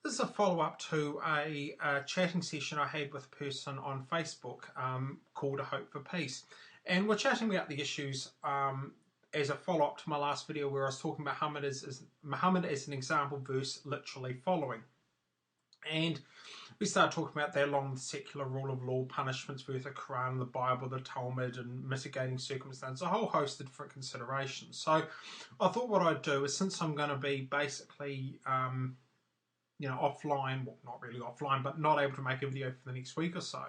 is a follow-up to a chatting session I had with a person on Facebook called A Hope for Peace. And we're chatting about the issues as a follow-up to my last video where I was talking about Muhammad as an example verse literally following. And we started talking about that along with the secular rule of law, punishments versus the Quran, the Bible, the Talmud, and mitigating circumstances, a whole host of different considerations. So I thought what I'd do is, since I'm going to be basically offline, well, not really offline, but not able to make a video for the next week or so,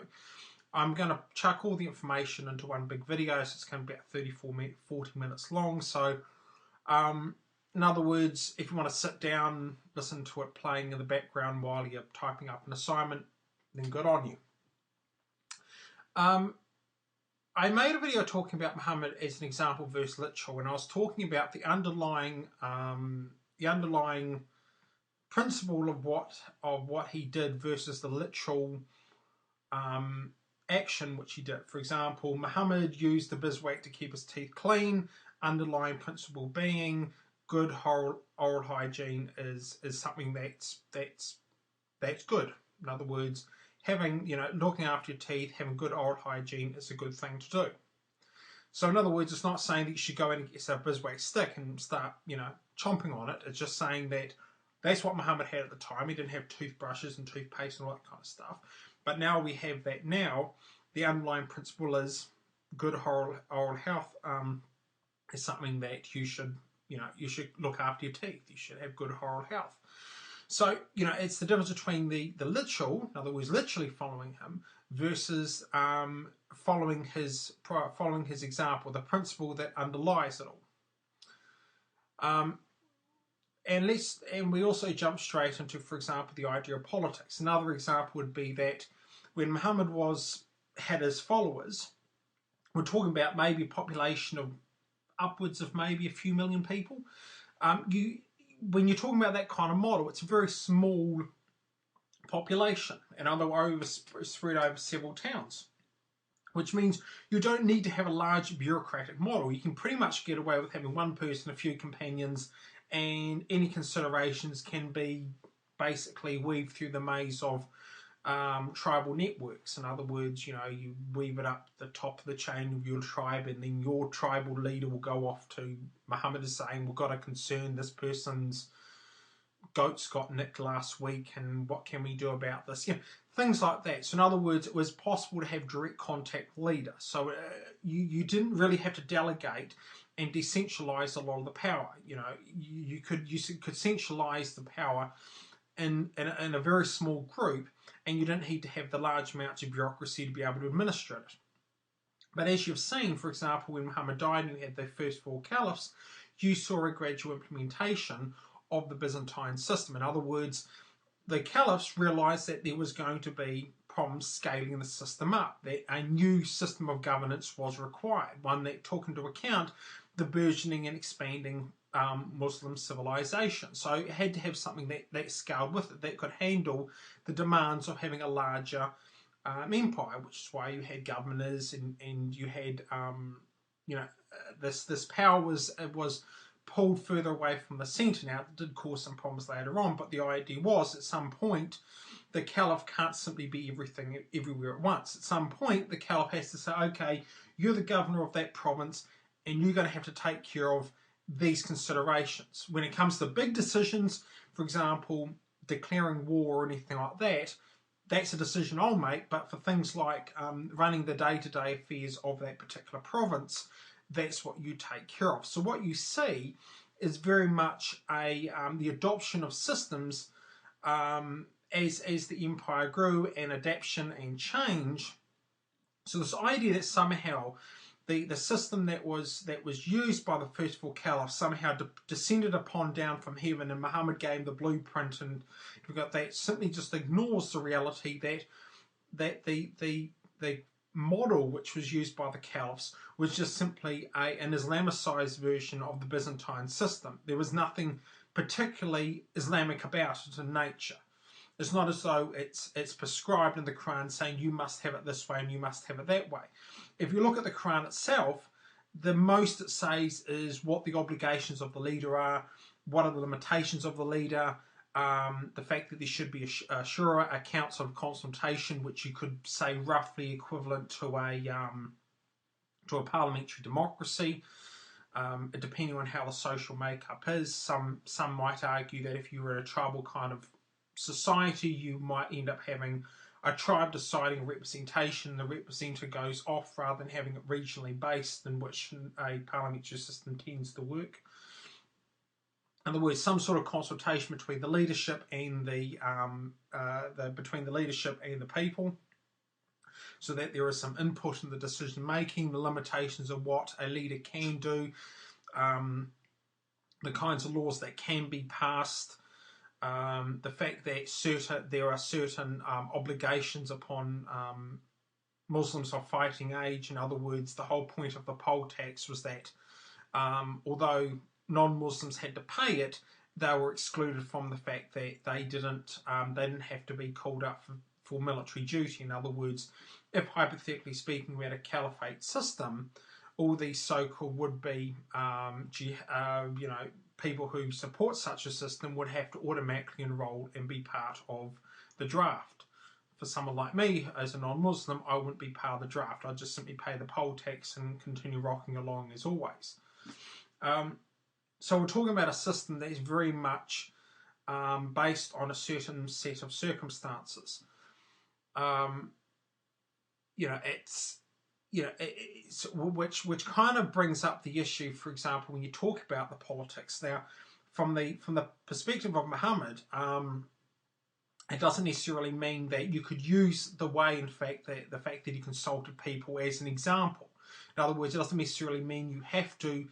I'm going to chuck all the information into one big video, so it's going to be about 40 minutes long. So, in other words, if you want to sit down, listen to it playing in the background while you're typing up an assignment, then good on you. I made a video talking about Muhammad as an example verse literal, and I was talking about the underlying principle of what he did versus the literal action which he did. For example, Muhammad used the biswak to keep his teeth clean. Underlying principle being good oral hygiene is something that's good. In other words, looking after your teeth, having good oral hygiene is a good thing to do. So in other words, it's not saying that you should go in and get yourself a biswak stick and start chomping on it. It's just saying that that's what Muhammad had at the time. He didn't have toothbrushes and toothpaste and all that kind of stuff. But now we have that now. The underlying principle is good oral health is something that you should look after your teeth. You should have good oral health. So, it's the difference between the literal, in other words, literally following him, versus following his example, the principle that underlies it all. And we also jump straight into, for example, the idea of politics. Another example would be that when Muhammad had his followers, we're talking about maybe a population of upwards of maybe a few million people. When you're talking about that kind of model, it's a very small population, and otherwise spread over several towns, which means you don't need to have a large bureaucratic model. You can pretty much get away with having one person, a few companions, and any considerations can be basically weaved through the maze of tribal networks. In other words, you weave it up the top of the chain of your tribe, and then your tribal leader will go off to Muhammad is saying, we've got a concern, this person's goats got nicked last week, and what can we do about this? Things like that. So in other words, it was possible to have direct contact leader. So you didn't really have to delegate and decentralize a lot of the power. You could centralize the power in a very small group, and you didn't need to have the large amounts of bureaucracy to be able to administer it. But as you've seen, for example, when Muhammad died and we had the first four caliphs, you saw a gradual implementation of the Byzantine system. In other words, the caliphs realized that there was going to be problems scaling the system up, that a new system of governance was required, one that took into account the burgeoning and expanding Muslim civilization. So it had to have something that scaled with it, that could handle the demands of having a larger empire, which is why you had governors and you had this power was pulled further away from the centre. Now, it did cause some problems later on, but the idea was at some point the caliph can't simply be everything everywhere at once. At some point the caliph has to say, okay, you're the governor of that province and you're going to have to take care of these considerations. When it comes to big decisions, for example, declaring war or anything like that, that's a decision I'll make, but for things like running the day-to-day affairs of that particular province, that's what you take care of. So what you see is very much the adoption of systems as the empire grew, and adaptation and change. So this idea that somehow the system that was used by the first four caliphs somehow descended upon down from heaven, and Muhammad gave the blueprint, and you've got that, simply just ignores the reality that the model which was used by the caliphs was just simply an Islamicized version of the Byzantine system. There was nothing particularly Islamic about it in nature. It's not as though it's prescribed in the Quran saying you must have it this way and you must have it that way. If you look at the Quran itself, the most it says is what the obligations of the leader are, what are the limitations of the leader, the fact that there should be a shura, a council of consultation, which you could say roughly equivalent to a parliamentary democracy, depending on how the social makeup is. Some might argue that if you were in a tribal kind of society, you might end up having a tribe deciding representation. The representative goes off rather than having it regionally based, in which a parliamentary system tends to work. In other words, some sort of consultation between the leadership and the people, so that there is some input in the decision making, the limitations of what a leader can do, the kinds of laws that can be passed, the fact that there are certain obligations upon Muslims of fighting age. In other words, the whole point of the poll tax was that although non-Muslims had to pay it, they were excluded from the fact that they didn't have to be called up for military duty. In other words, if hypothetically speaking we had a caliphate system, all these so-called would-be people who support such a system would have to automatically enroll and be part of the draft. For someone like me, as a non-Muslim, I wouldn't be part of the draft. I'd just simply pay the poll tax and continue rocking along as always. So we're talking about a system that is very much based on a certain set of circumstances. Which kind of brings up the issue, for example, when you talk about the politics. Now, from the perspective of Muhammad, it doesn't necessarily mean that you could use the way, in fact, the fact that he consulted people as an example. In other words, it doesn't necessarily mean you have to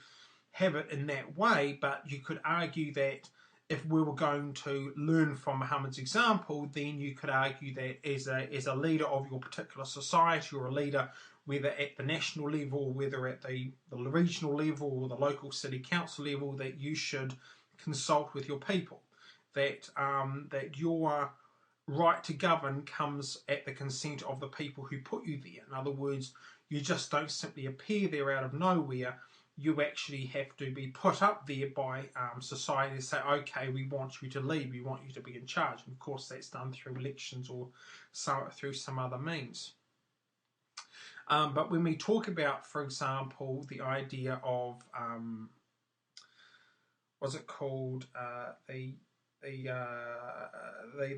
have it in that way, but you could argue that if we were going to learn from Muhammad's example, then you could argue that as a leader of your particular society, or a leader whether at the national level or whether at the regional level or the local city council level, that you should consult with your people. That your right to govern comes at the consent of the people who put you there. In other words, you just don't simply appear there out of nowhere. You actually have to be put up there by society to say, okay, we want you to lead, we want you to be in charge. And of course, that's done through elections or through some other means. But when we talk about, for example, the idea of what's it called, the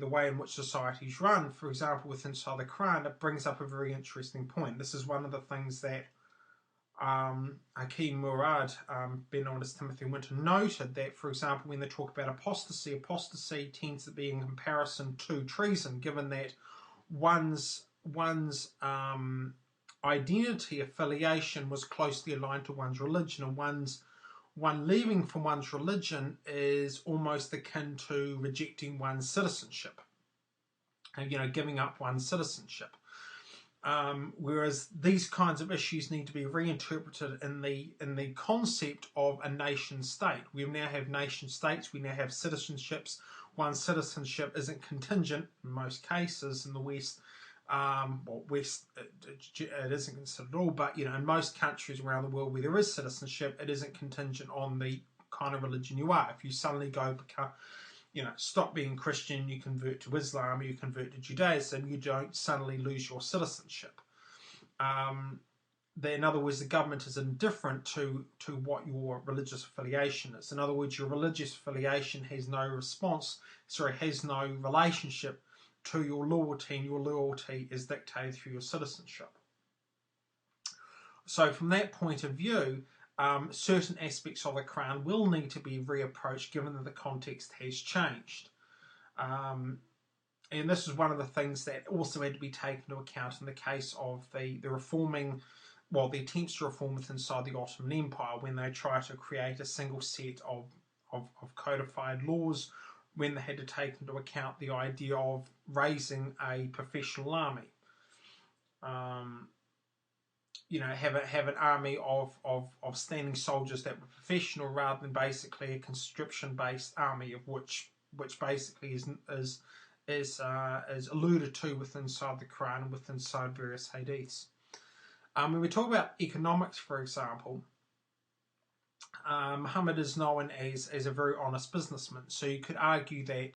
way in which societies run, for example, within the Quran, it brings up a very interesting point. This is one of the things that Hakim Murad, better known as Timothy Winter, noted, that, for example, when they talk about apostasy, apostasy tends to be in comparison to treason, given that one's identity, affiliation was closely aligned to one's religion, and one leaving from one's religion is almost akin to rejecting one's citizenship, and, giving up one's citizenship. Whereas these kinds of issues need to be reinterpreted in the concept of a nation state. We now have nation states, we now have citizenships. One's citizenship isn't contingent in most cases in the West. West, it isn't considered at all, but in most countries around the world where there is citizenship, it isn't contingent on the kind of religion you are. If you suddenly stop being Christian, you convert to Islam, you convert to Judaism, you don't suddenly lose your citizenship. In other words, the government is indifferent to what your religious affiliation is. In other words, your religious affiliation has no relationship to your loyalty, and your loyalty is dictated through your citizenship. So from that point of view, certain aspects of the Quran will need to be reapproached given that the context has changed. And this is one of the things that also had to be taken into account in the case of the attempts to reform inside the Ottoman Empire, when they tried to create a single set of codified laws, when they had to take into account the idea of raising a professional army. Have an army of standing soldiers that were professional, rather than basically a conscription-based army, of which basically is alluded to within the Quran and within various hadiths. When we talk about economics, for example, Muhammad is known as a very honest businessman, so you could argue that